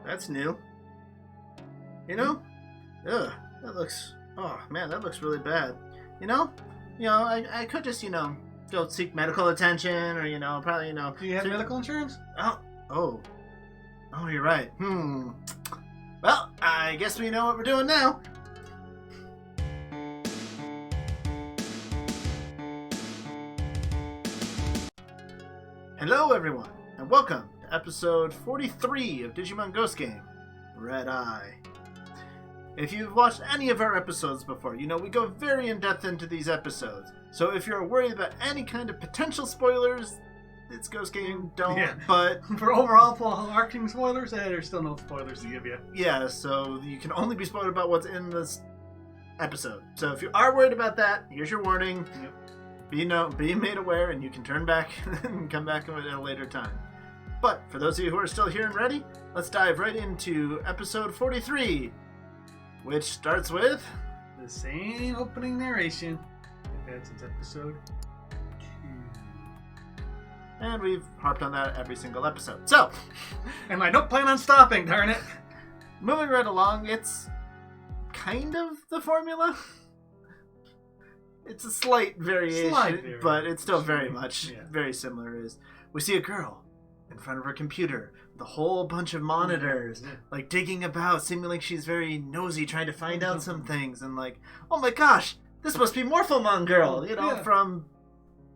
That's new. You know? Ugh, that looks... Oh, man, that looks really bad. You know, I could just, go seek medical attention or, probably, Do you have medical insurance? Oh, you're right. Well, I guess we know what we're doing now. Hello, everyone, and welcome to episode 43 of Digimon Ghost Game, Red Eye. If you've watched any of our episodes before, you know we go very in-depth into these episodes. So if you're worried about any kind of potential spoilers, it's Ghost Game, don't. Yeah. But for overall arcing spoilers, there's still no spoilers to give you. Yeah, so you can only be spoiled about what's in this episode. So if you are worried about that, here's your warning. Yep. Be made aware, and you can turn back and come back at a later time. But for those of you who are still here and ready, let's dive right into episode 43, which starts with the same opening narration we've had since episode 2. And we've harped on that every single episode. So, and I don't plan on stopping, darn it. Moving right along, it's kind of the formula. It's a slight variation, but it's still very much very similar. We see a girl in front of her computer with a whole bunch of monitors, like digging about, seeming like she's very nosy, trying to find out some things, and like, oh my gosh, this must be Morphomon Girl, from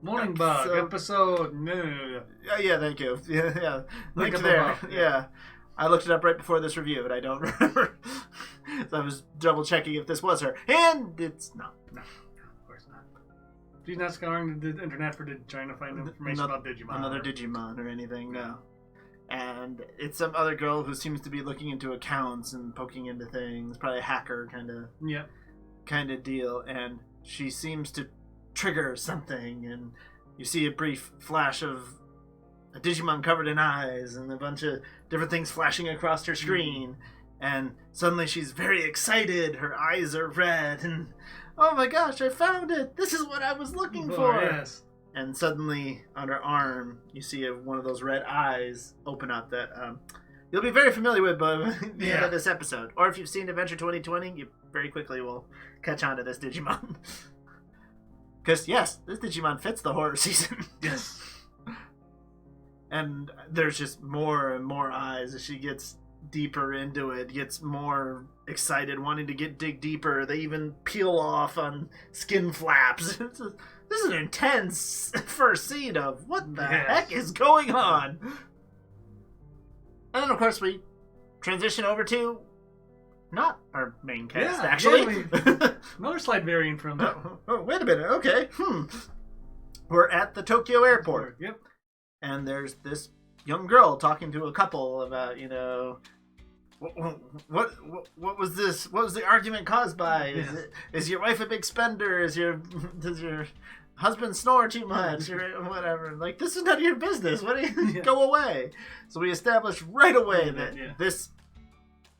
Morning Bug episode. No. Yeah, thank you. Yeah. Link there. Yeah. I looked it up right before this review, and I don't remember. So I was double checking if this was her, and it's not. No. She's not scouring the internet for trying to find information about Digimon. Another Digimon or anything, no. And it's some other girl who seems to be looking into accounts and poking into things, probably a hacker kind of deal, and she seems to trigger something, and you see a brief flash of a Digimon covered in eyes and a bunch of different things flashing across her screen, and suddenly she's very excited, her eyes are red, and oh my gosh, I found it! This is what I was looking for! Yes. And suddenly, on her arm, you see one of those red eyes open up that you'll be very familiar with by the end of this episode. Or if you've seen Adventure 2020, you very quickly will catch on to this Digimon. Because, yes, this Digimon fits the horror season. Yes. And there's just more and more eyes as she gets deeper into it, gets more excited, wanting to dig deeper. They even peel off on skin flaps. This is an intense first scene of what the heck is going on. And then, of course, we transition over to not our main cast, actually. Another slight variant from that. Oh, wait a minute. Okay. We're at the Tokyo airport. Yep. And there's this young girl talking to a couple about, what was this? What was the argument caused by? Is your wife a big spender? Does your husband snore too much or whatever? Like, this is none of your business. What do you go away? So we established right away that this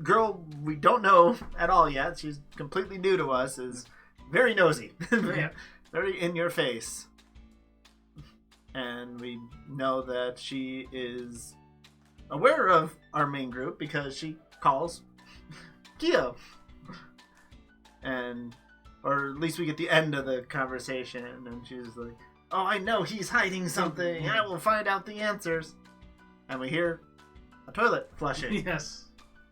girl we don't know at all yet, she's completely new to us, is very nosy, very in your face. And we know that she is aware of our main group because she calls Kyo. Or at least we get the end of the conversation, and she's like, oh, I know he's hiding something. I will find out the answers. And we hear a toilet flushing. Yes.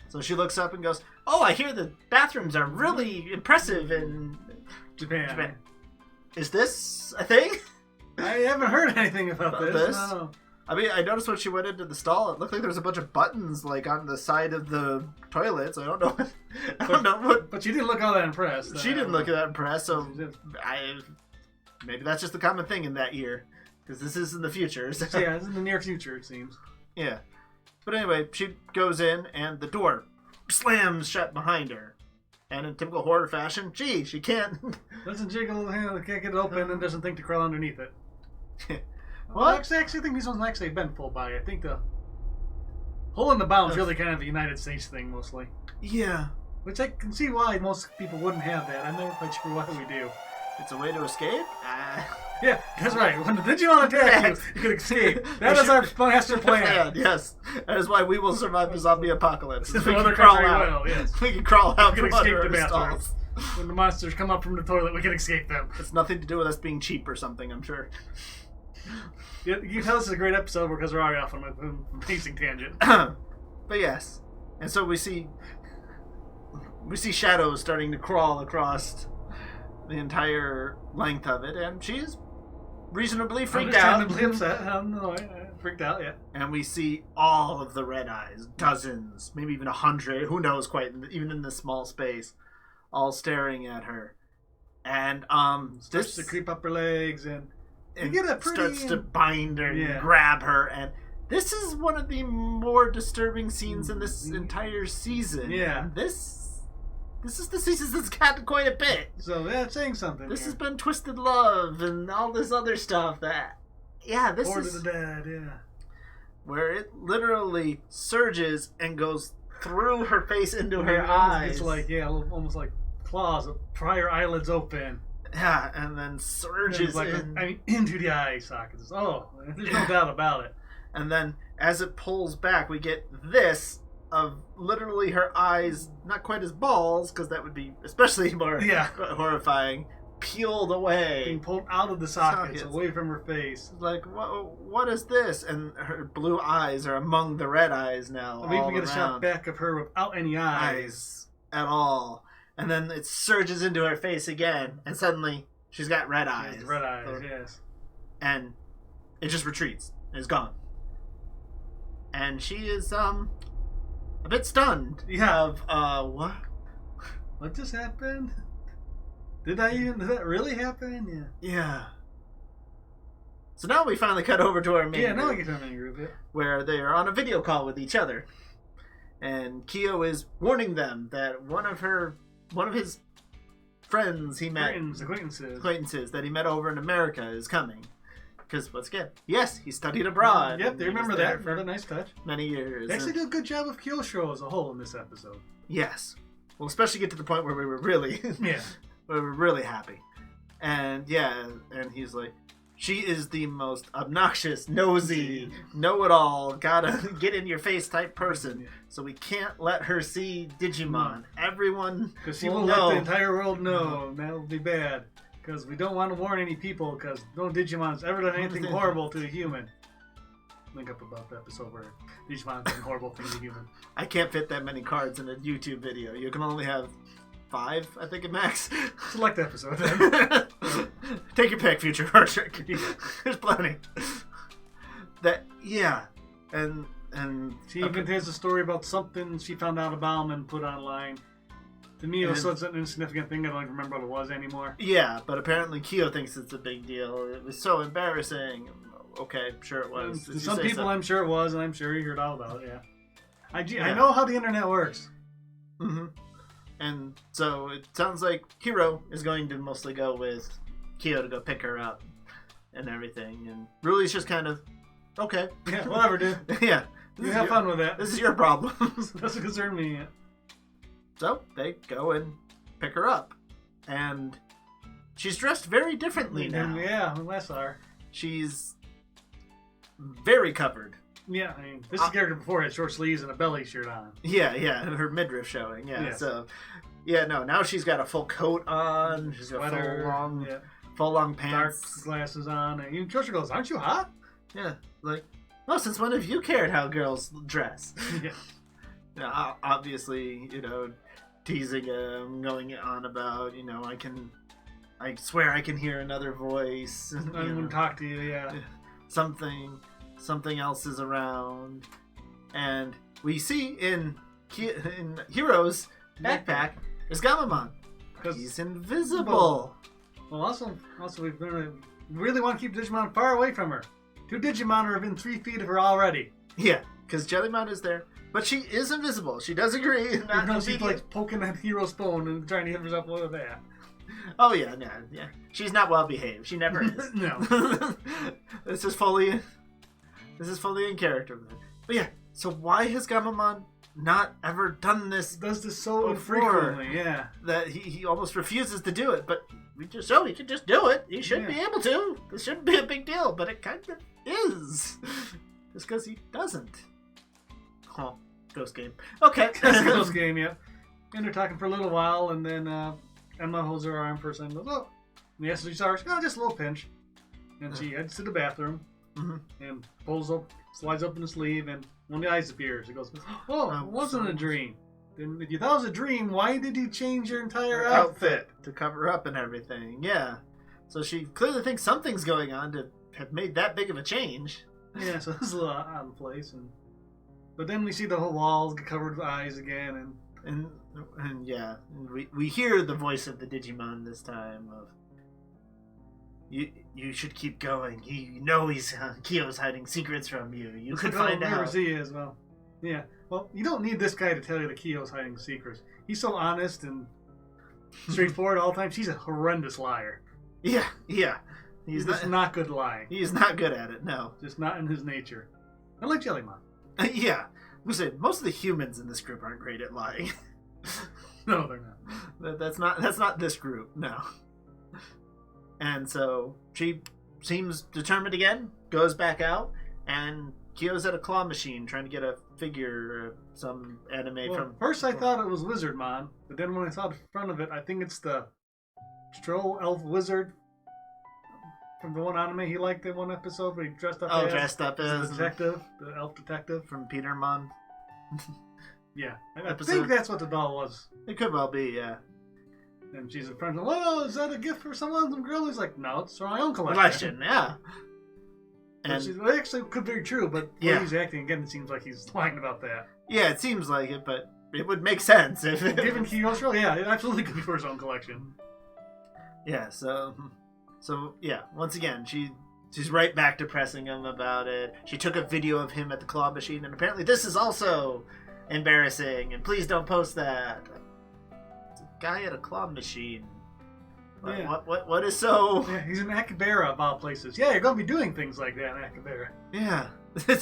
So she looks up and goes, oh, I hear the bathrooms are really impressive in Japan. Is this a thing? I haven't heard anything about this. No. I mean, I noticed when she went into the stall, it looked like there was a bunch of buttons like on the side of the toilet. So I don't know what. But she didn't look all that impressed. She didn't look that impressed. So maybe that's just a common thing in that year, because this is in the future. So. Yeah, it's in the near future, it seems. Yeah, but anyway, she goes in and the door slams shut behind her. And in typical horror fashion, she can't. Doesn't jiggle, can't get it open, and doesn't think to crawl underneath it. Well, I actually think these ones actually have been full body. I think the hole in the bound is really kind of a United States thing, mostly. Yeah. Which I can see why most people wouldn't have that. I'm never quite sure why we do. It's a way to escape? Yeah, that's right. When the Digimon attack you, you can escape. That is our master plan. Yes, that is why we will survive the zombie apocalypse. We Well, can crawl out. well, yes. We can crawl out We can from escape under the our bathroom. stalls. When the monsters come up from the toilet, we can escape them. It's nothing to do with us being cheap or something, I'm sure. You can tell this is a great episode because we're already off on a pacing tangent. But yes, and so we see shadows starting to crawl across the entire length of it, and she's reasonably freaked out. Understandably upset. Freaked out, yeah. And we see all of the red eyes, dozens, maybe even 100, who knows quite, even in this small space, all staring at her. And starts to creep up her legs and get a pretty, starts to bind her and grab her, and this is one of the more disturbing scenes in this entire season. Yeah. And this is the season that's got quite a bit. So that's saying something. This has been Twisted Love and all this other stuff that, this Order is the Dead, yeah. where it literally surges and goes through her face into her eyes. It's like, almost like claws, pry her eyelids open. Yeah, and then surges into the eye sockets. Oh, there's no doubt about it. And then as it pulls back, we get this of literally her eyes, not quite as balls, because that would be especially more horrifying, peeled away. Being pulled out of the sockets, away from her face. Like, what is this? And her blue eyes are among the red eyes now. We even get a shot back of her without any eyes at all. And then it surges into her face again, and suddenly she's got red eyes. Red eyes, yes. And it just retreats. And is gone. And she is, a bit stunned. Yeah. Of, what? What just happened? Did that really happen? Yeah. Yeah. So now we finally cut over to our main group. Now we get to our main group, where they are on a video call with each other. And Kyo is warning them that one of his friends he met... Acquaintances that he met over in America is coming. Because, once again, yes, he studied abroad. Yep, they remember that. Another nice touch. Many years. They actually did a good job of Kyosho as a whole in this episode. Yes. We'll especially get to the point where we were really... we were really happy. And, and he's like, she is the most obnoxious, nosy, know-it-all, gotta get in your face type person. So we can't let her see Digimon. Everyone because she will let the entire world know. And that'll be bad. Because we don't want to warn any people, because no Digimon's ever done anything horrible to a human. Link up about the episode where Digimon's done horrible things to humans. I can't fit that many cards in a YouTube video. You can only have 5, I think, at max. Select episode, then. Take your pick, future Rordrik. There's plenty. And she even has a story about something she found out about and put online. To me, it was such an insignificant thing, I don't even remember what it was anymore. Yeah, but apparently Kyo thinks it's a big deal. It was so embarrassing. Okay, sure it was. To some people, I'm sure it was, and I'm sure you heard all about it, I know how the internet works. Mm-hmm. And so it sounds like Hiro is going to mostly go with Kyo to go pick her up and everything. And Ruli's just kind of, okay. Yeah, whatever, dude. Yeah. You have fun with that. This is your problem. Doesn't concern me yet. So they go and pick her up. And she's dressed very differently now. Yeah, less are. She's very covered. Yeah, I mean, this is a character before had short sleeves and a belly shirt on. Yeah, her midriff showing. Yeah, so now she's got a full coat on. She's got full long pants, dark glasses on. And even Trisha goes, "Aren't you hot?" Yeah, like, well, since when have you cared how girls dress? Yeah. Now, obviously, teasing him, going on about, I swear I can hear another voice. I'm going to talk to you, yeah. Something else is around. And we see in Hiro's backpack is Gamamon. He's invisible. Well, also we really want to keep Digimon far away from her. 2 Digimon are within 3 feet of her already. Yeah, because Jellymon is there. But she is invisible. She does agree. She's like poking at Hero's phone and trying to hit herself with that. Oh yeah. She's not well behaved. She never is. No. This is fully in character. But yeah. So why has Gamamon not ever done this. Does this so before, infrequently, yeah. That he almost refuses to do it, but we just show he can just do it. He should be able to. This shouldn't be a big deal, but it kind of is. Just because he doesn't. Oh, ghost game. Okay. Ghost game, yeah. And they're talking for a little while, and then Emma holds her arm for a second and goes, oh. And yes, she starts, just a little pinch. And she heads to the bathroom and slides open the sleeve, and one of the eyes appears. It goes, oh, it wasn't a dream. Then if you thought it was a dream, why did you change your entire outfit? To cover up and everything, yeah. So she clearly thinks something's going on to have made that big of a change. Yeah, so this is a little out of place. But then we see the whole walls get covered with eyes again, and yeah, we hear the voice of the Digimon this time of, you should keep going. You know Kyo's hiding secrets from you. You could find out. He is, well, yeah. Well, you don't need this guy to tell you that Kyo's hiding secrets. He's so honest and straightforward all the time. She's a horrendous liar. Yeah. He's just not good lying. He's not good at it, no. Just not in his nature. I like Jellymon. Yeah. We said most of the humans in this group aren't great at lying. No, they're not. That's not this group, no. And so she seems determined again, goes back out, and Kyo's at a claw machine trying to get a figure, some anime from... First I thought it was Wizardmon, but then when I saw the front of it, I think it's the Stroll Elf Wizard from the one anime he liked, the one episode where he dressed up as the detective, the elf detective. From Petermon. Yeah, I think that's what the doll was. It could well be, yeah. And she's in front of him, well, is that a gift for some girl? He's like, no, it's for my own collection. Yeah. And it actually could be true, but the way he's acting, again, it seems like he's lying about that. Yeah, it seems like it, but it would make sense if given Kyo's role, yeah, it absolutely could be for his own collection. Yeah, so yeah, once again, she's right back to pressing him about it. She took a video of him at the claw machine, and apparently this is also embarrassing, and please don't post that. It's a guy at a claw machine. Yeah. What is so... Yeah, he's in Akibera of all places. Yeah, you're going to be doing things like that in Akibera. Yeah. I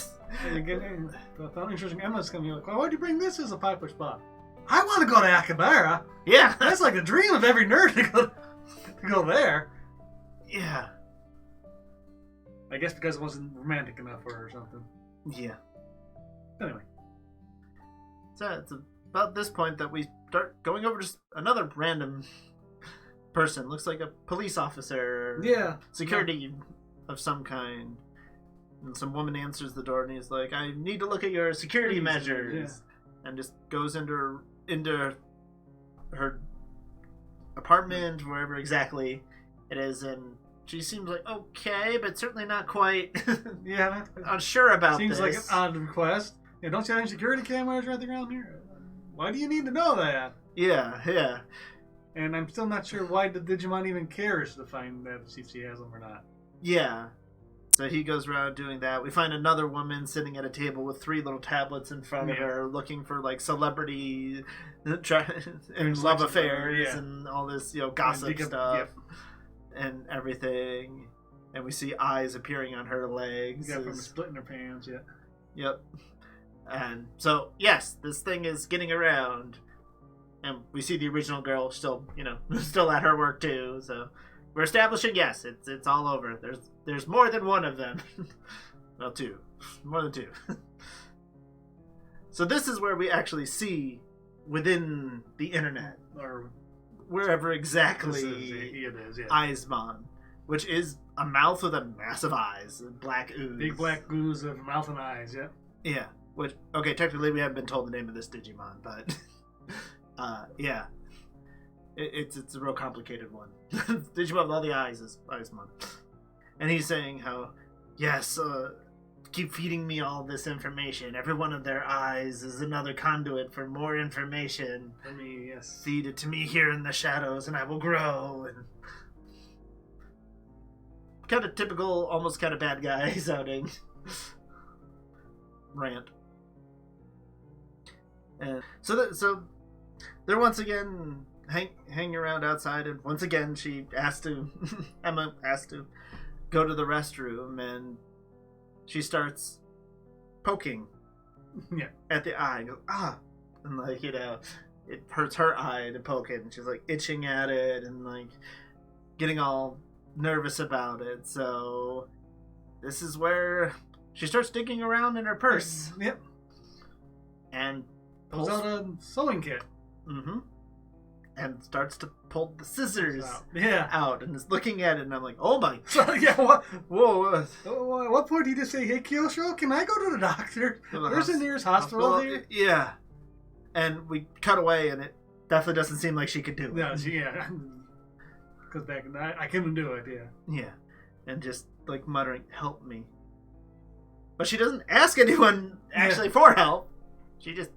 found interesting. Emma's going to be like, well, why'd you bring this as a Piper spot? I want to go to Akibera. Yeah. That's like the dream of every nerd to go there. Yeah. I guess because it wasn't romantic enough for her or something. Yeah. Anyway. So it's about this point that we start going over just another random person. Looks like a police officer. Yeah. Security of some kind. And some woman answers the door and he's like, I need to look at your security measures. Yeah. And just goes into her apartment, wherever exactly it is, and she seems like okay, but certainly not quite unsure about seems this. Seems like an odd request. Yeah, don't you have any security cameras or anything around here? Why do you need to know that? Yeah. And I'm still not sure why the Digimon even cares to find that, see if she has them or not. Yeah. So he goes around doing that. We find another woman sitting at a table with 3 little tablets in front of her, looking for like celebrity and love affairs and all this, gossip stuff and everything. And we see eyes appearing on her legs. Yeah, from splitting her pants. Yeah. Yep. And so yes, this thing is getting around, and we see the original girl still, still at her work too. So we're establishing, yes, it's all over. There's more than one of them. Well, 2. More than 2. So this is where we actually see within the internet, or wherever exactly it is, Eismon, which is a mouth with a massive eyes, and black ooze. Big black ooze of mouth and eyes, yeah. Yeah. Which, okay, technically we haven't been told the name of this Digimon, but yeah. It's a real complicated one. Digimon with all the eyes is Eismon. And he's saying how, yes, keep feeding me all this information. Every one of their eyes is another conduit for more information. For me, yes. Feed it to me here in the shadows and I will grow. And kind of typical, almost kind of bad guy sounding rant. And so they're once again hanging around outside, and once again Emma asks to go to the restroom, and she starts poking at the eye and goes, ah. And, like, you know, it hurts her eye to poke it. And she's, like, itching at it and, like, getting all nervous about it. So this is where she starts digging around in her purse. Yep. And pulls out a sewing kit. Mm-hmm. And starts to pull the scissors out. out and is looking at it, and I'm like, oh my. Yeah, what? Whoa. At what point did he just say, hey, Kyosho, can I go to the doctor? Where's the nearest hospital here? Yeah. And we cut away, and it definitely doesn't seem like she could do it. No, because back in I couldn't do it, Yeah. And just, like, muttering, help me. But she doesn't ask anyone actually for help. She just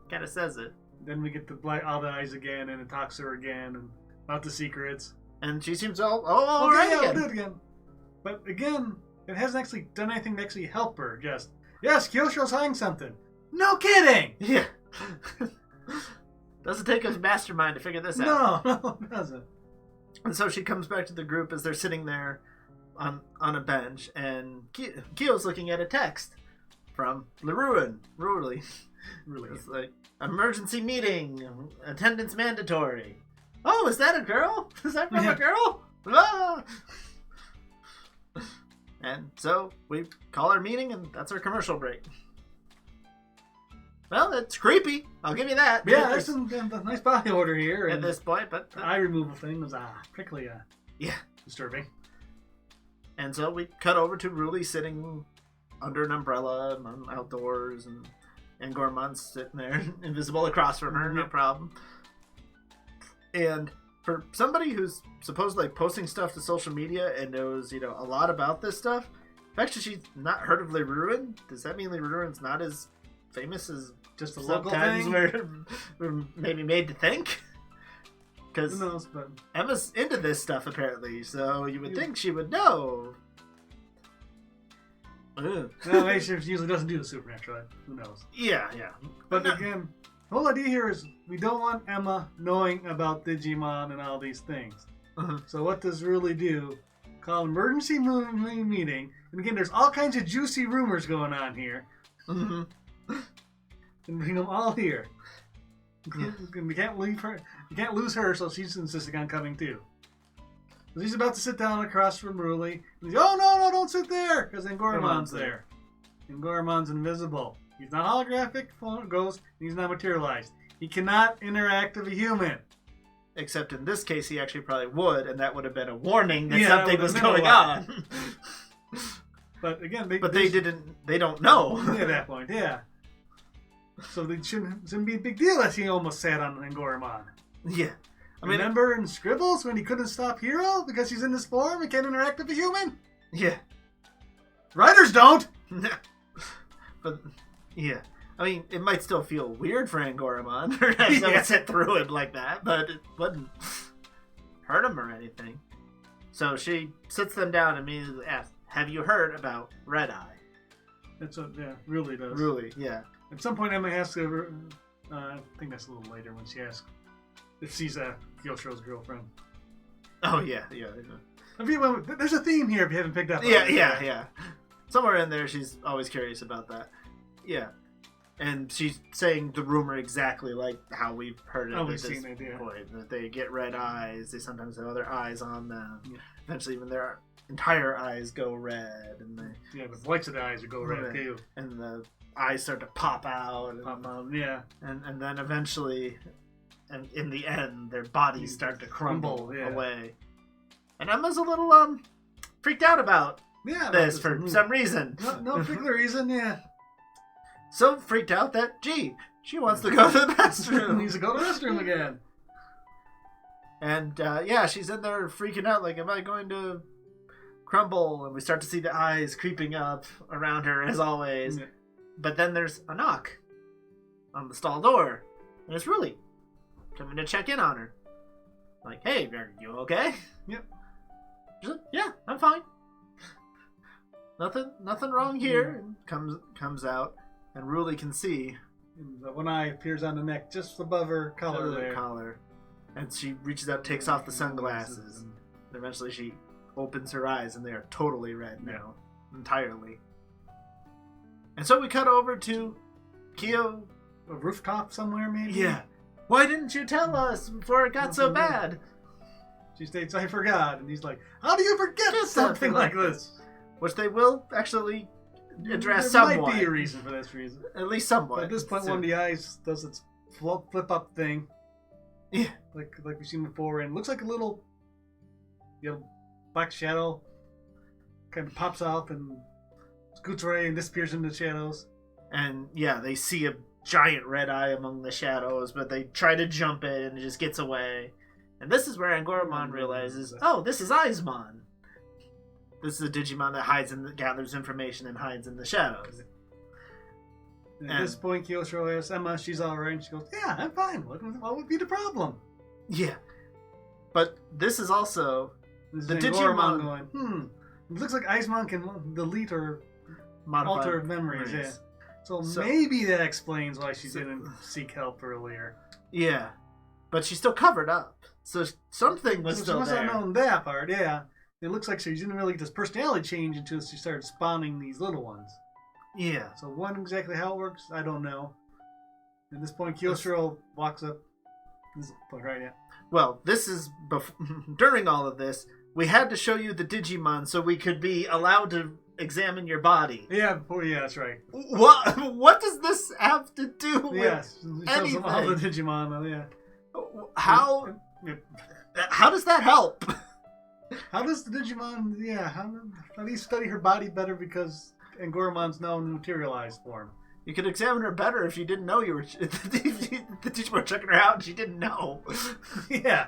kind of says it. Then we get all the eyes again, and it talks to her again, and about the secrets. And she seems all right again. We'll do it again. But again, it hasn't actually done anything to actually help her. Just, yes, Kyosho's hiding something. No kidding! Yeah. Doesn't take a mastermind to figure this out. No, it doesn't. And so she comes back to the group as they're sitting there on a bench, and Kyo's looking at a text from Leruin. Really. It's like, emergency meeting, attendance mandatory. Oh, is that a girl? Is that from a girl? Ah! And so we call our meeting, and that's our commercial break. Well, it's creepy. I'll give you that. Yeah, there's some nice body order here. At this point, but the eye removal thing was particularly disturbing. And so we cut over to Ruli sitting under an umbrella outdoors, and Gormon's sitting there, invisible across from her, no problem. And for somebody who's supposedly posting stuff to social media and knows, a lot about this stuff, the fact that she's not heard of Leruin, does that mean Leruin's not as famous as just a local thing? We're maybe made to think? Because who knows, but Emma's into this stuff apparently, so you would think she would know. No, she usually doesn't do the supernatural. Who knows? Yeah. But again, the whole idea here is we don't want Emma knowing about Digimon and all these things. So what does Ruli do? Call an emergency meeting. And again, there's all kinds of juicy rumors going on here. And bring them all here. We can't leave her. You can't lose her, so she's insisting on coming too. He's about to sit down across from Ruli. He's, oh, no, don't sit there! Because then Goramon's there. And Goramon's invisible. He's not holographic, ghost, and he's not materialized. He cannot interact with a human. Except in this case, he actually probably would, and that would have been a warning that something was going on. But again, they don't know. At that point, yeah. So it shouldn't be a big deal that he almost sat on Goramon. Yeah. Remember in Scribbles when he couldn't stop Hero because he's in this form and can't interact with a human? Yeah. Writers don't! But, yeah. It might still feel weird for Angoramon to have sit through it like that, but it wouldn't hurt him or anything. So she sits them down and immediately asks, have you heard about Red Eye? That's what, Ruli does. Ruli, yeah. At some point Emma asks her, I think that's a little later when she asks if she's Kyosho's girlfriend. Oh, yeah. There's a theme here if you haven't picked up on it. Yeah. Somewhere in there, she's always curious about that. Yeah. And she's saying the rumor exactly like how we've heard it at this point. That they get red eyes, they sometimes have other eyes on them. Yeah. Eventually, even their entire eyes go red. And the whites of the eyes would go red, too. And the eyes start to pop out. And then eventually... And in the end, their bodies start to crumble away. And Emma's a little freaked out about this for some reason. No particular reason, So freaked out that, she wants to go to the restroom. Needs to go to the restroom again. And, she's in there freaking out, like, am I going to crumble? And we start to see the eyes creeping up around her, as always. Yeah. But then there's a knock on the stall door. And it's Ruli coming to check in on her. Like, hey, are you okay? Yep. She's like, yeah, I'm fine. Nothing wrong here. And comes out, and Ruli can see. And the one eye appears on the neck, just above her collar. And she reaches out, takes off the sunglasses, and eventually she opens her eyes, and they are totally red now, entirely. And so we cut over to Kyo... A rooftop somewhere, maybe? Yeah. Why didn't you tell us before it got so bad? She states, I forgot. And he's like, how do you forget something like this? Which they will actually address there somewhat. Might be a reason for this reason. At least somewhat. But at this point, one of the eyes does its flip up thing. Yeah. Like we've seen before. And it looks like a little black shadow kind of pops up and scoots away and disappears into the shadows. And yeah, they see a giant red eye among the shadows, but they try to jump it and it just gets away. And this is where Angoramon realizes, oh, this is Aizmon. This is a Digimon that gathers information and hides in the shadows. And at this point, Kyosho asks Emma, she's alright, and she goes, yeah, I'm fine. What would be the problem? Yeah. But this is also the Digimon going, it looks like Aizmon can delete or alter memories. Yeah. So maybe that explains why she didn't seek help earlier. Yeah. But she's still covered up. So something was still there. She must have known that part, yeah. It looks like she didn't really get this personality change until she started spawning these little ones. Yeah. So exactly how it works, I don't know. At this point, Kyosho walks up. This is right, yeah. Well, this is... during all of this, we had to show you the Digimon so we could be allowed to examine your body. Yeah, that's right. What does this have to do with anything? All the Digimon, yeah. How does that help? How does the Digimon, how do you study her body better because Angoramon's now in materialized form? You could examine her better if you didn't know you were... the Digimon were checking her out and she didn't know. Yeah.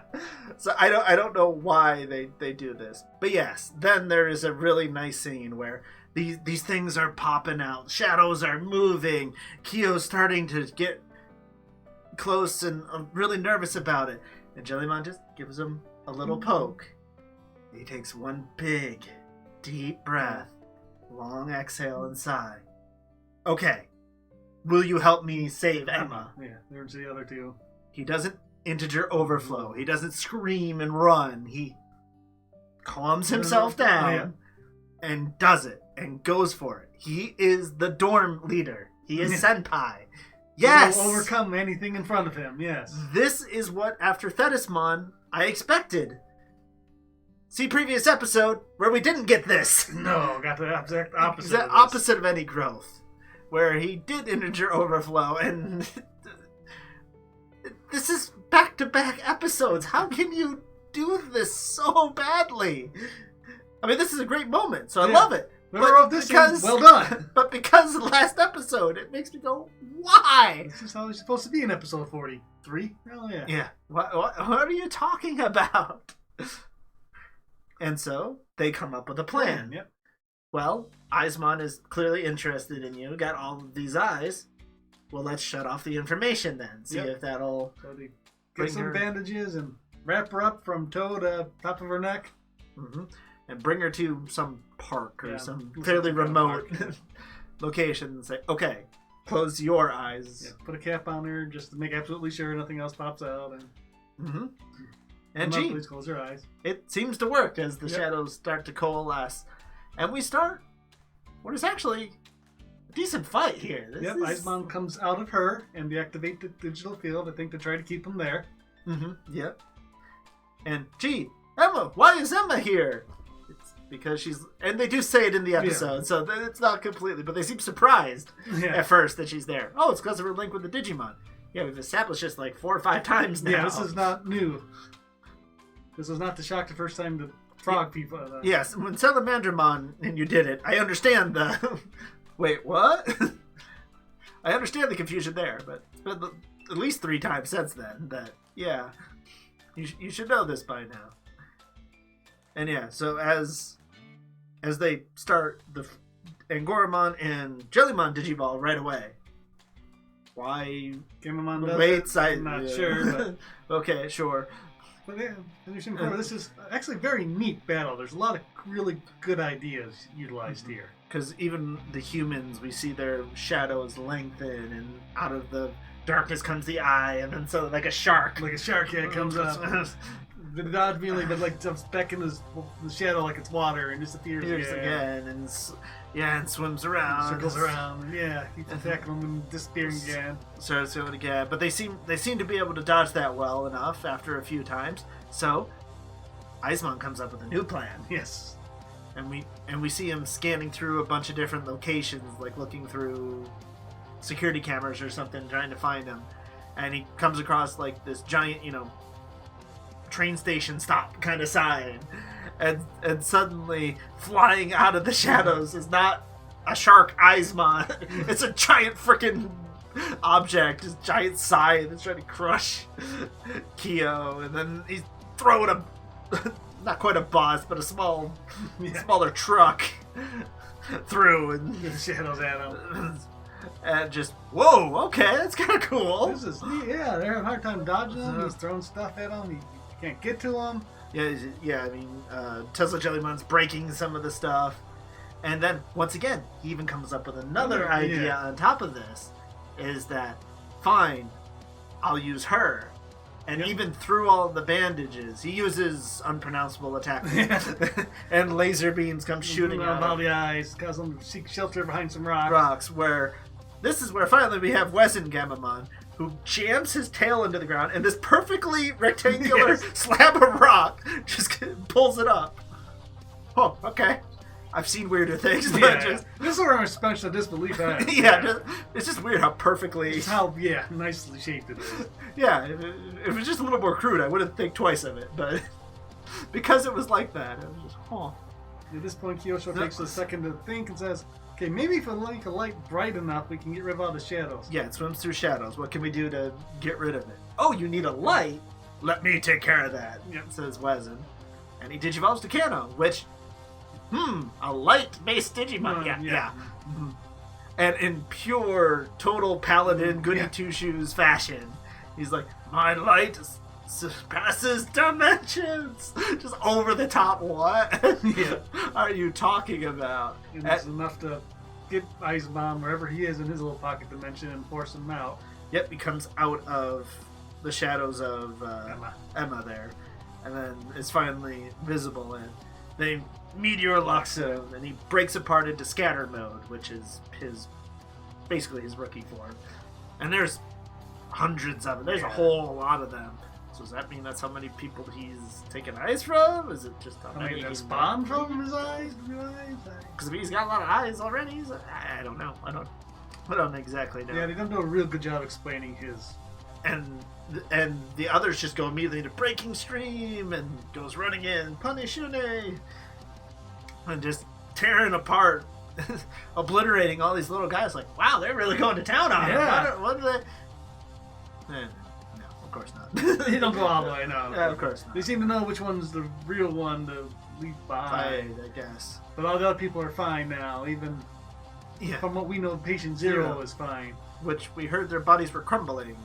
So I don't know why they do this. But yes, then there is a really nice scene where these things are popping out. Shadows are moving. Kyo's starting to get close and I'm really nervous about it. And Jellymon just gives him a little poke. He takes one big, deep breath. Long exhale and sigh. Okay. Will you help me save Emma? Yeah, there's the other two. He doesn't integer overflow. He doesn't scream and run. He calms himself down and does it and goes for it. He is the dorm leader. He is Senpai. Yes! He will overcome anything in front of him, yes. This is what, after Thetismon, I expected. See previous episode where we didn't get this. No, got the exact opposite. The opposite of any growth. Where he did integer overflow, and this is back-to-back episodes. How can you do this so badly? I mean, this is a great moment, so I love it. But because, well done. But because of the last episode, it makes me go, why? This is how it's supposed to be in episode 43. Oh, yeah. Yeah. What are you talking about? And so, they come up with a plan. Yep. Well, Aizmon is clearly interested in you. Got all of these eyes. Well, let's shut off the information then. See if that'll... So they get some bandages and wrap her up from toe to top of her neck. Mm-hmm. And bring her to some park or some fairly remote location and say, okay, close your eyes. Yeah, put a cap on her just to make absolutely sure nothing else pops out. And G, please close her eyes. It seems to work as the shadows start to coalesce. And we start what is actually a decent fight here. Aizmon comes out of her and deactivate the digital field, I think, to try to keep him there. Yep. And G, Emma, why is Emma here? It's because she's... And they do say it in the episode, so it's not completely... But they seem surprised at first that she's there. Oh, it's because of her link with the Digimon. Yeah, we've established this like 4 or 5 times now. Yeah, this is not new. This was not the shock the first time the frog people... Yes, when Salamandramon and you did it, I understand the... Wait, what? I understand the confusion there, but it's been at least 3 times since then that, you should know this by now. And so as they start, the Angoramon and Jellymon Digiball right away. Why Gamamon waits? I'm not sure, but... Okay, sure. But this is actually a very neat battle. There's a lot of really good ideas utilized here. Because even the humans, we see their shadows lengthen, and out of the darkness comes the eye, and then so like a shark. Like a shark, comes up. The dodge immediately, but like jumps back in the shadow like it's water and disappears again. And swims around. Circles around. Yeah, keeps attacking them and disappearing again. So again. But they seem to be able to dodge that well enough after a few times. So Aizman comes up with a new plan. Yes. And we see him scanning through a bunch of different locations, like looking through security cameras or something, trying to find him. And he comes across like this giant, train station stop kind of sign. And suddenly, flying out of the shadows is not a shark Aizman. It's a giant freaking object, this giant sign that's trying to crush Kyo. And then he's throwing a... not quite a bus, but a smaller truck through and the shadows at him. And just, whoa, okay, that's kind of cool. This is neat. Yeah, they're having a hard time dodging him. He's throwing stuff at him. You can't get to him. Yeah. I mean, Tesla Jellymon's breaking some of the stuff, and then once again, he even comes up with another idea on top of this. Is that fine? I'll use her. And even through all the bandages, he uses unpronounceable attack. And laser beams come shooting out of the eyes, cause them to seek shelter behind some rocks. This is where finally we have Wezen Gamamon, who jams his tail into the ground, and this perfectly rectangular slab of rock just pulls it up. Oh, okay. I've seen weirder things. This is where my suspension of disbelief at. It's just weird how perfectly... It's how, nicely shaped it is. Yeah, if it was just a little more crude, I wouldn't think twice of it, but because it was like that, it was just, At this point, Kyosho takes a second to think and says, okay, maybe if I make a light bright enough, we can get rid of all the shadows. Yeah, it swims through shadows. What can we do to get rid of it? Oh, you need a light? Let me take care of that, says Wezen. And he digivolves to Kano, which... a light-based Digimon. Yeah. Mm-hmm. And in pure, total paladin, goody two-shoes fashion, he's like, my light surpasses dimensions! Just over the top, what are you talking about? And it's enough to get Aizman wherever he is in his little pocket dimension and force him out. Yep, he comes out of the shadows of Emma there, and then is finally visible, and they meteor locks him, and he breaks apart into scatter mode, which is basically his rookie form. And there's hundreds of them. There's a whole lot of them. So does that mean that's how many people he's taken eyes from? Is it just how many that spawned from his eyes? Because if he's got a lot of eyes already, I don't know. I don't exactly know. Yeah, they don't do a real good job explaining his. And the others just go immediately to Breaking Stream and goes running in, Punishune, and just tearing apart, obliterating all these little guys. Like, wow, they're really going to town on him. What are they? No, of course not. They don't go all the way, no. Yeah, of course not. They seem to know which one's the real one to leave behind. I guess. But all the other people are fine now. Even from what we know, Patient Zero is fine. Which we heard their bodies were crumbling.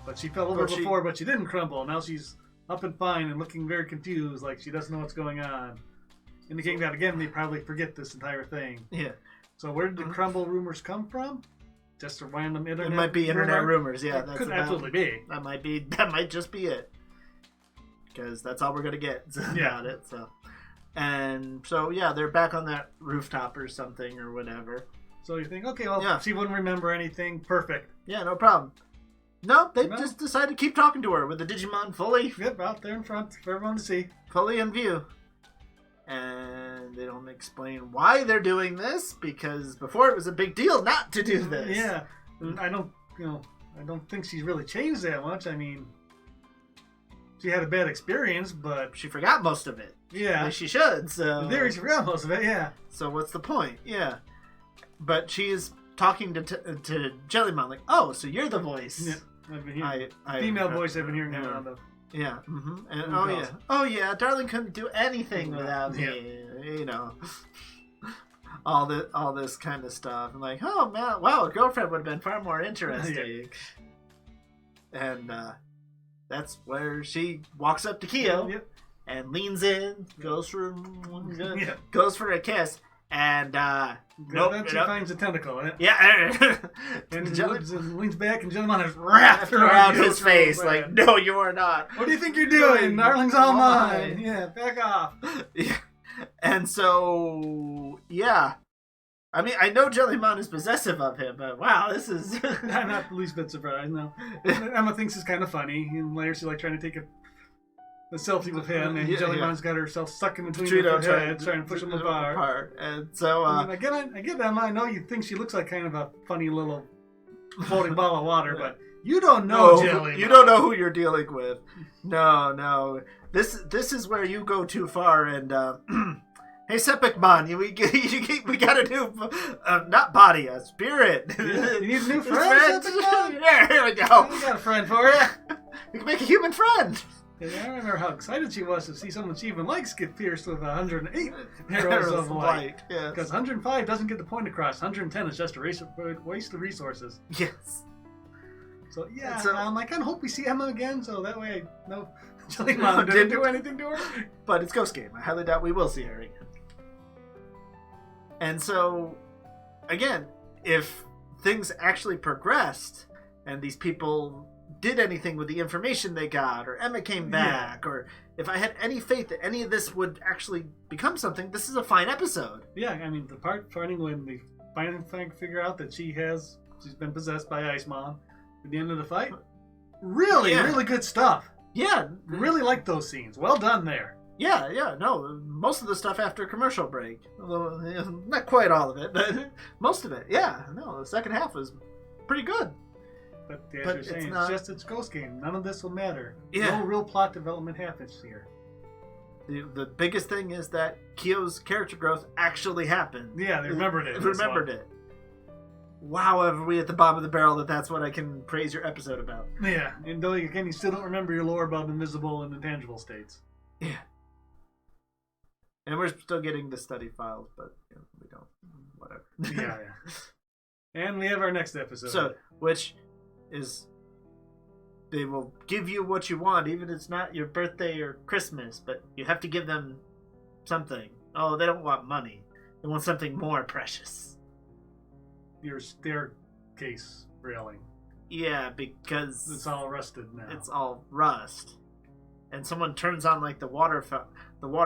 But she fell over before, but she didn't crumble. Now she's up and fine and looking very confused, like she doesn't know what's going on. Indicating that, again, they probably forget this entire thing. Yeah. So where did the crumble rumors come from? Just a random internet It might be internet rumors, yeah. That could absolutely be. That might just be it. Because that's all we're going to get about it. So. And so, yeah, they're back on that rooftop or something or whatever. So you think, okay, well, she wouldn't remember anything. Perfect. Yeah, no problem. No, they just decided to keep talking to her with the Digimon fully... Yep, out there in front for everyone to see. Fully in view. And they don't explain why they're doing this, because before it was a big deal not to do this. Yeah. I don't think she's really changed that much. I mean, she had a bad experience, but... She forgot most of it. Yeah. She should, so... In theory, she forgot most of it, yeah. So what's the point? Yeah. But she's talking to Jellymon, like, oh, so you're the voice. Yeah. I've been hearing female voice. I've been hearing that on the and oh yeah, darling couldn't do anything without me. You know, all this kind of stuff. I'm like, oh man, wow, a girlfriend would have been far more interesting. And that's where she walks up to Kyo and leans in, goes for a kiss, And nope, then she finds a tentacle. Yeah, and leans back, and Jellymon is wrapped around his face. Like, no, you are not. What do you think you're doing? Darling's all mine. Yeah, back off. Yeah. And so, yeah. I mean, I know Jellymon is possessive of him, but wow, this is... I'm not the least bit surprised, no. Emma thinks it's kind of funny, and later she's like trying to take a selfie with him, and Jellymon's got herself stuck in between her heads, trying to push them apart. And so, I get Emma, I know you think she looks like kind of a funny little floating ball of water, but you don't know Jellymon. You don't know who you're dealing with. No. This is where you go too far, and, hey, Sepicmon, we gotta do, not body, a spirit. Yeah, you need a new friend, Sepicmon? Yeah, here we go. We got a friend for you. We can make a human friend. Yeah, I remember how excited she was to see someone she even likes get pierced with 108 arrows of light. Because 105 doesn't get the point across. 110 is just a waste of resources. Yes. So, yeah, I kind of hope we see Emma again, so that way I know Jellymon didn't do anything to her. But it's Ghost Game. I highly doubt we will see her again. And so, again, if things actually progressed and these people did anything with the information they got, or Emma came back, or if I had any faith that any of this would actually become something, this is a fine episode. Yeah, I mean, the part funny when we finally figure out that she's been possessed by Ice Mom at the end of the fight. Really good stuff. Yeah. Really like those scenes. Well done there. Yeah, no, most of the stuff after commercial break. Although, not quite all of it, but most of it. Yeah, no, the second half was pretty good. But as you're saying, it's Ghost Game. None of this will matter. Yeah. No real plot development happens here. The biggest thing is that Kyo's character growth actually happened. Yeah, they remembered it. Wow, are we at the bottom of the barrel that's what I can praise your episode about. Yeah, and though, again, you still don't remember your lore above invisible and intangible states. Yeah. And we're still getting the study files, but we don't. Whatever. Yeah. And we have our next episode. So, which is, they will give you what you want, even if it's not your birthday or Christmas, but you have to give them something. Oh, they don't want money. They want something more precious. Your staircase railing. Yeah, because it's all rusted now. It's all rust. And someone turns on like the water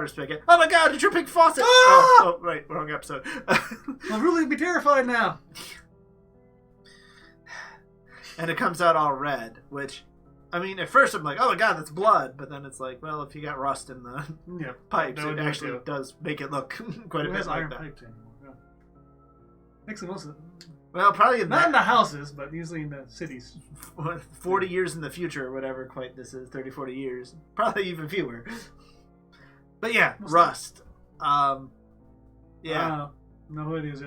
spigot. Oh my god, a dripping faucet! Ah! Oh, right, wrong episode. I'll really be terrified now. And it comes out all red, which, I mean, at first I'm like, oh my god, that's blood. But then it's like, well, if you got rust in the pipes, it actually does make it look quite a bit like that. Pipes anymore. Yeah. Actually, most of it. Well, probably not in the houses, but usually in the cities. 40 years in the future, or whatever quite this is, 30, 40 years. Probably even fewer. But yeah, Rust. Yeah. No, who it is.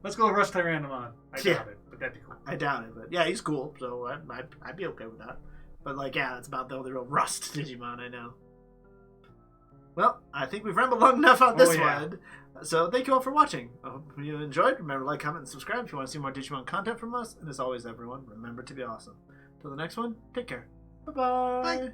Let's go with Rust Tyrannomon. I doubt it, but that'd be cool. I doubt it, but yeah, he's cool, so I'd be okay with that. But like, yeah, that's about the only real Rust Digimon I know. Well, I think we've rambled long enough on this one. So thank you all for watching. I hope you enjoyed. Remember to like, comment, and subscribe if you want to see more Digimon content from us. And as always, everyone, remember to be awesome. Till the next one, take care. Bye-bye. Bye.